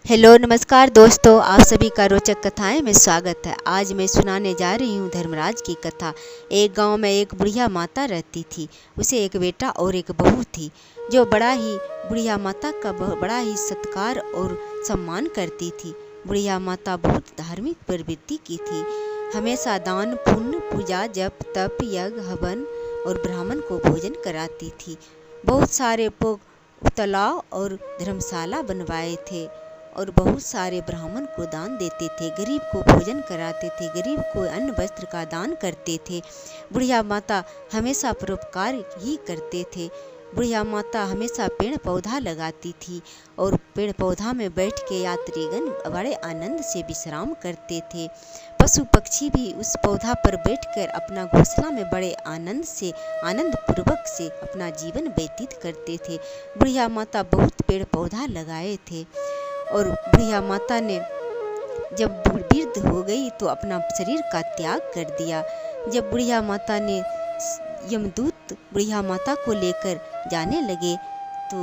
Hello नमस्कार दोस्तों, आप सभी का रोचक कथाएं में स्वागत है। आज मैं सुनाने जा रही हूँ धर्मराज की कथा। एक गांव में एक बुढ़िया माता रहती थी। उसे एक बेटा और एक बहू थी जो बुढ़िया माता का बड़ा ही सत्कार और सम्मान करती थी। बुढ़िया माता बहुत धार्मिक प्रवृत्ति की थी। हमेशा दान पुण्य पूजा जप तप यज्ञ हवन और ब्राह्मण को भोजन कराती थी। बहुत सारे तालाब और धर्मशाला बनवाए थे और बहुत सारे ब्राह्मण को दान देते थे। गरीब को भोजन कराते थे, गरीब को अन्न वस्त्र का दान करते थे। बुढ़िया माता हमेशा परोपकार ही करते थे। बुढ़िया माता हमेशा पेड़ पौधा लगाती थी और पेड़ पौधा में बैठ के यात्रीगण बड़े आनंद से विश्राम करते थे। पशु पक्षी भी उस पौधा पर बैठकर अपना घोंसला में बड़े आनंद पूर्वक से अपना जीवन व्यतीत करते थे। बुढ़िया माता बहुत पेड़ पौधा लगाए थे और बुढ़िया माता ने जब वृद्ध हो गई तो अपना शरीर का त्याग कर दिया। जब बुढ़िया माता ने यमदूत बुढ़िया माता को लेकर जाने लगे तो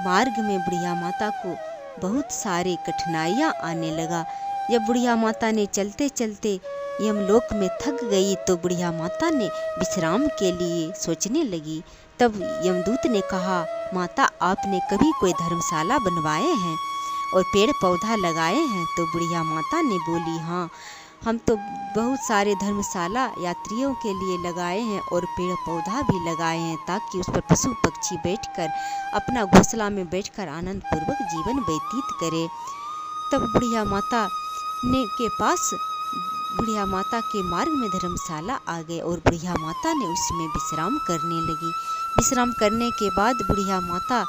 मार्ग में बुढ़िया माता को बहुत सारे कठिनाइयाँ आने लगा। जब बुढ़िया माता ने चलते चलते यमलोक में थक गई तो बुढ़िया माता ने विश्राम के लिए सोचने लगी। तब यमदूत ने कहा, माता आपने कभी कोई धर्मशाला बनवाए हैं और पेड़ पौधा लगाए हैं? तो बुढ़िया माता ने बोली, हाँ, हम तो बहुत सारे धर्मशाला यात्रियों के लिए लगाए हैं और पेड़ पौधा भी लगाए हैं ताकि उस पर पशु पक्षी बैठकर अपना घोंसला में बैठकर आनंद पूर्वक जीवन व्यतीत करे। तब बुढ़िया माता के मार्ग में धर्मशाला आ गए और बुढ़िया माता ने उसमें विश्राम करने लगी। विश्राम करने के बाद बुढ़िया माता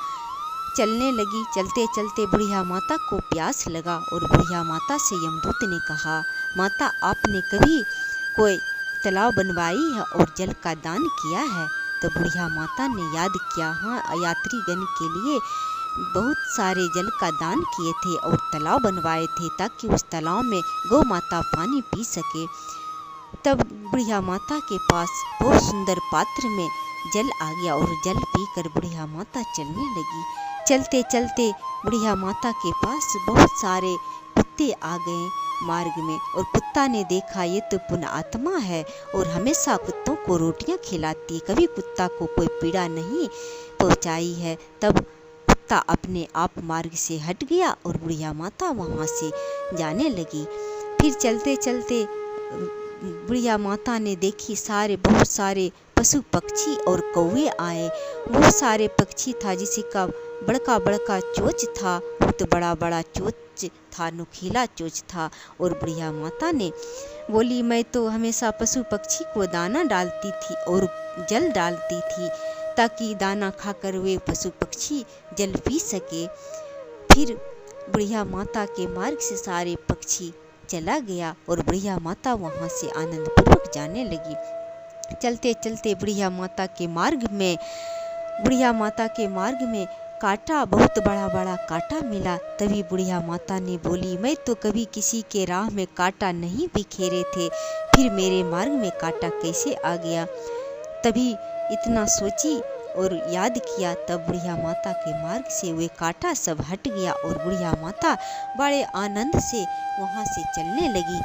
चलने लगी। चलते चलते बुढ़िया माता को प्यास लगा और बुढ़िया माता से यमदूत ने कहा, माता आपने कभी कोई तालाब बनवाई है और जल का दान किया है? तो बुढ़िया माता ने याद किया, हाँ, यात्रीगण के लिए बहुत सारे जल का दान किए थे और तालाब बनवाए थे ताकि उस तालाब में गौ माता पानी पी सके। तब बुढ़िया माता के पास बहुत सुंदर पात्र में जल आ गया और जल पीकर बुढ़िया माता चलने लगी। चलते चलते बुढ़िया माता के पास बहुत सारे कुत्ते आ गए मार्ग में और कुत्ता ने देखा, ये तो पुण्य आत्मा है और हमेशा कुत्तों को रोटियां खिलाती, कभी कुत्ता को कोई पीड़ा नहीं पहुंचाई है। तब कुत्ता अपने आप मार्ग से हट गया और बुढ़िया माता वहां से जाने लगी। फिर चलते चलते बुढ़िया माता ने देखी बहुत सारे पशु पक्षी और कौवे आए। बहुत सारे पक्षी था जिसका बड़का बड़का चोंच था, बहुत बड़ा बड़ा चोंच था, नुकीला चोंच था। और बुढ़िया माता ने बोली, मैं तो हमेशा पशु पक्षी को दाना डालती थी और जल डालती थी ताकि दाना खाकर वे पशु पक्षी जल पी सके। फिर बुढ़िया माता के मार्ग से सारे पक्षी चला गया और बुढ़िया माता वहाँ से आनंद पूर्वक जाने लगी। चलते चलते बुढ़िया माता के मार्ग में कांटा, बहुत बड़ा बड़ा कांटा मिला। तभी बुढ़िया माता ने बोली, मैं तो कभी किसी के राह में कांटा नहीं बिखेरे थे, फिर मेरे मार्ग में कांटा कैसे आ गया? तभी इतना सोची और याद किया। तब बुढ़िया माता के मार्ग से वे कांटा सब हट गया और बुढ़िया माता बड़े आनंद से वहाँ से चलने लगी।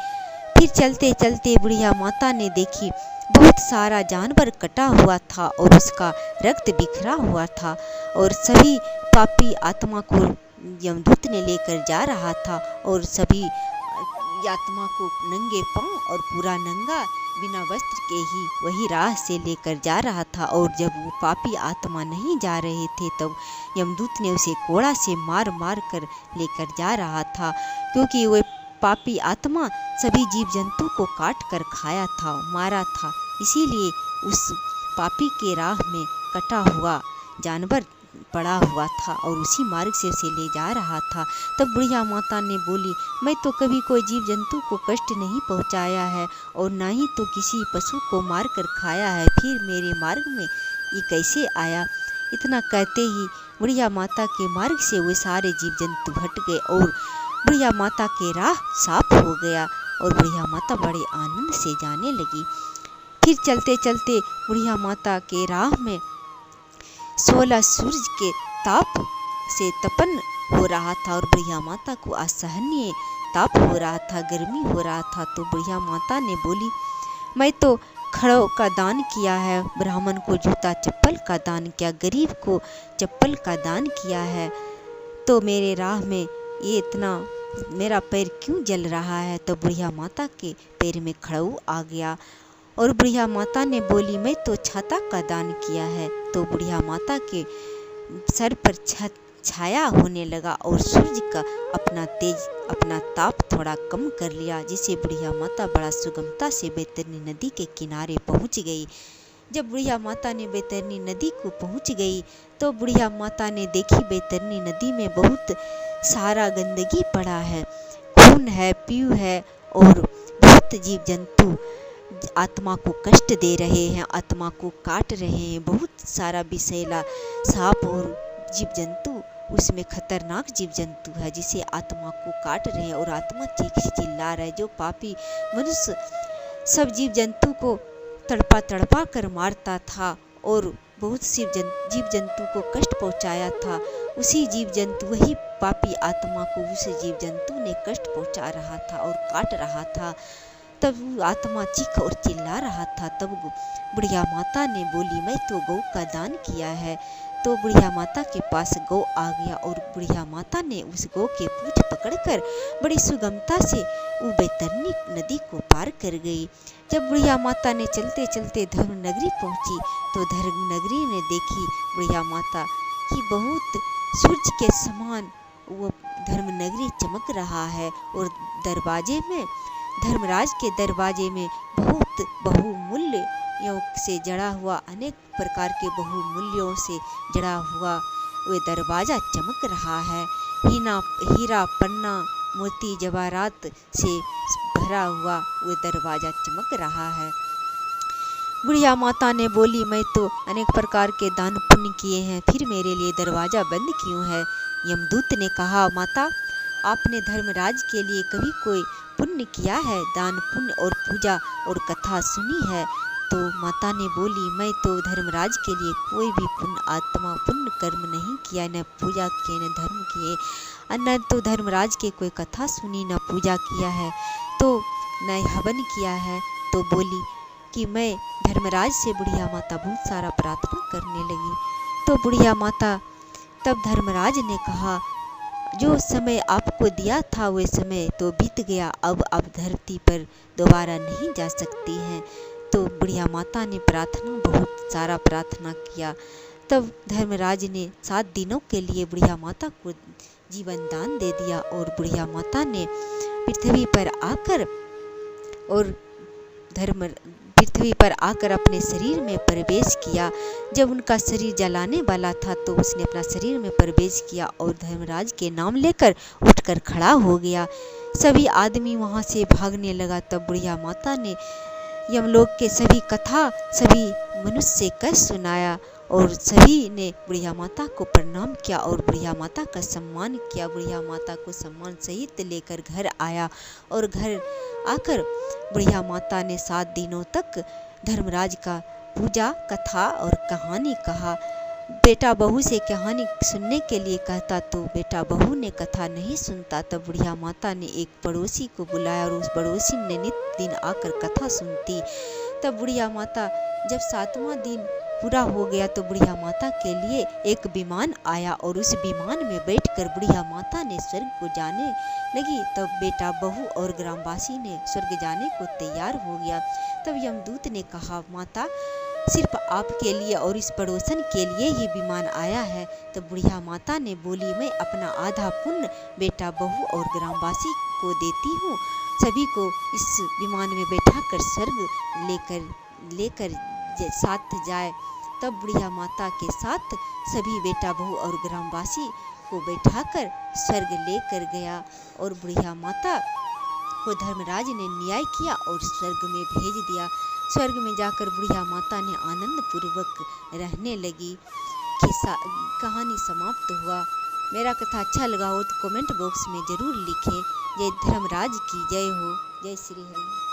फिर चलते चलते बुढ़िया माता ने देखी बहुत सारा जानवर कटा हुआ था और उसका रक्त बिखरा हुआ था और सभी पापी आत्मा को यमदूत ने लेकर जा रहा था और सभी आत्मा को नंगे पांव और पूरा नंगा बिना वस्त्र के ही वही राह से लेकर जा रहा था। और जब वो पापी आत्मा नहीं जा रहे थे तब यमदूत ने उसे कोड़ा से मार मार कर लेकर जा रहा था, क्योंकि वह पापी आत्मा सभी जीव जंतु को काट कर खाया था, मारा था, इसीलिए उस पापी के राह में कटा हुआ जानवर पड़ा हुआ था और उसी मार्ग से उसे ले जा रहा था। तब बुढ़िया माता ने बोली, मैं तो कभी कोई जीव जंतु को कष्ट नहीं पहुंचाया है और ना ही तो किसी पशु को मार कर खाया है, फिर मेरे मार्ग में ये कैसे आया? इतना कहते ही बुढ़िया माता के मार्ग से वे सारे जीव जंतु हट गए और बुढ़िया माता के राह साफ हो गया और बुढ़िया माता बड़े आनंद से जाने लगी। फिर चलते चलते बुढ़िया माता के राह में 16 सूरज के ताप से तपन हो रहा था और बुढ़िया माता को असहनीय ताप हो रहा था, गर्मी हो रहा था। तो बुढ़िया माता ने बोली, मैं तो खड़ों का दान किया है, ब्राह्मण को जूता चप्पल का दान किया, गरीब को चप्पल का दान किया है, तो मेरे राह में ये इतना मेरा पैर क्यों जल रहा है। तो बुढ़िया माता के पैर में खड़ाऊ आ गया और बुढ़िया माता ने बोली, मैं तो छाता का दान किया है। तो बुढ़िया माता के सर पर छाया होने लगा और सूरज का अपना ताप थोड़ा कम कर लिया, जिससे बुढ़िया माता बड़ा सुगमता से बैतरणी नदी के किनारे पहुंच गई। जब बुढ़िया माता ने बैतरणी नदी को पहुंच गई तो बुढ़िया माता ने देखी बैतरणी नदी में बहुत सारा गंदगी पड़ा है, खून है, पीऊ है और बहुत जीव जंतु आत्मा को कष्ट दे रहे हैं, आत्मा को काट रहे हैं। बहुत सारा विषैला सांप और जीव जंतु, उसमें खतरनाक जीव जंतु है जिसे आत्मा को काट रहे हैं और आत्मा चीख चिल्ला रहा है। जो पापी मनुष्य सब जीव जंतु को तड़पा तड़पा कर मारता था और बहुत सी जीव जंतु को कष्ट पहुंचाया था, उसी जीव जंतु, वही पापी आत्मा को उस जीव जंतु ने कष्ट पहुंचा रहा था और काट रहा था। तब वो आत्मा चीख और चिल्ला रहा था। तब बुढ़िया माता ने बोली, मैं तो गौ का दान किया है। तो बुढ़िया माता के पास गौ आ गया और बुढ़िया माता ने उस गौ के पूंछ पकड़कर बड़ी सुगमता से वो बैतरणी नदी को पार कर गई। जब बुढ़िया माता ने चलते चलते धर्मनगरी पहुंची तो धर्मनगरी ने देखी बुढ़िया माता की बहुत सूरज के समान वो धर्मनगरी चमक रहा है और दरवाजे में, धर्मराज के दरवाजे में बहुत बहुमूल्यों से जड़ा हुआ, अनेक प्रकार के बहुमूल्यों से जड़ा हुआ वह दरवाजा चमक रहा है। हीरा पन्ना मोती जवाहरात से भरा हुआ वह दरवाजा चमक रहा है। बुढ़िया माता ने बोली, मैं तो अनेक प्रकार के दान पुण्य किए हैं, फिर मेरे लिए दरवाजा बंद क्यों है। यमदूत ने कहा, माता आपने धर्मराज के लिए कभी कोई पुण्य किया है, दान पुण्य और पूजा और कथा सुनी है। तो माता ने बोली, मैं तो धर्मराज के लिए कोई भी पुण्य कर्म नहीं किया, न पूजा किए न धर्म किए, न तो धर्मराज के कोई कथा सुनी न पूजा किया है, तो न हवन किया है। तो बोली कि मैं धर्मराज से बुढ़िया माता बहुत सारा प्रार्थना करने लगी। तो बुढ़िया माता, तब धर्मराज ने कहा, जो समय आपको दिया था वह समय तो बीत गया, अब आप धरती पर दोबारा नहीं जा सकती हैं। तो बुढ़िया माता ने बहुत सारा प्रार्थना किया। तब धर्मराज ने 7 दिनों के लिए बुढ़िया माता को जीवन दान दे दिया और बुढ़िया माता ने पृथ्वी पर आकर अपने शरीर में प्रवेश किया। जब उनका शरीर जलाने वाला था तो उसने अपना शरीर में प्रवेश किया और धर्मराज के नाम लेकर उठकर खड़ा हो गया। सभी आदमी वहां से भागने लगा। तब बुढ़िया माता ने यमलोक के सभी कथा सभी मनुष्य से कह सुनाया और सभी ने बुढ़िया माता को प्रणाम किया और बुढ़िया माता का सम्मान किया। बुढ़िया माता को सम्मान सहित लेकर घर आया और घर आकर बुढ़िया माता ने 7 दिनों तक धर्मराज का पूजा कथा और कहानी कहा। बेटा बहू से कहानी सुनने के लिए कहता तो बेटा बहू ने कथा नहीं सुनता। तब बुढ़िया माता ने एक पड़ोसी को बुलाया और उस पड़ोसी ने नित्य दिन आकर कथा सुनती। तब बुढ़िया माता जब 7वां दिन पूरा हो गया तो बुढ़िया माता के लिए एक विमान आया और उस विमान में बैठकर बुढ़िया माता ने स्वर्ग को जाने लगी। तब बेटा बहू और ग्रामवासी ने स्वर्ग जाने को तैयार हो गया। तब यमदूत ने कहा, माता सिर्फ आपके लिए और इस पड़ोसन के लिए ही विमान आया है। तब बुढ़िया माता ने बोली, मैं अपना आधा पुण्य बेटा बहू और ग्रामवासी को देती हूँ, सभी को इस विमान में बैठाकर स्वर्ग लेकर साथ जाए। तब बुढ़िया माता के साथ सभी बेटा बहू और ग्रामवासी को बैठाकर स्वर्ग लेकर गया और बुढ़िया माता को धर्मराज ने न्याय किया और स्वर्ग में भेज दिया। स्वर्ग में जाकर बुढ़िया माता ने आनंद पूर्वक रहने लगी। कहानी समाप्त हुआ। मेरा कथा अच्छा लगा हो तो कमेंट बॉक्स में ज़रूर लिखें। जय धर्मराज की जय हो। जय श्री हरि।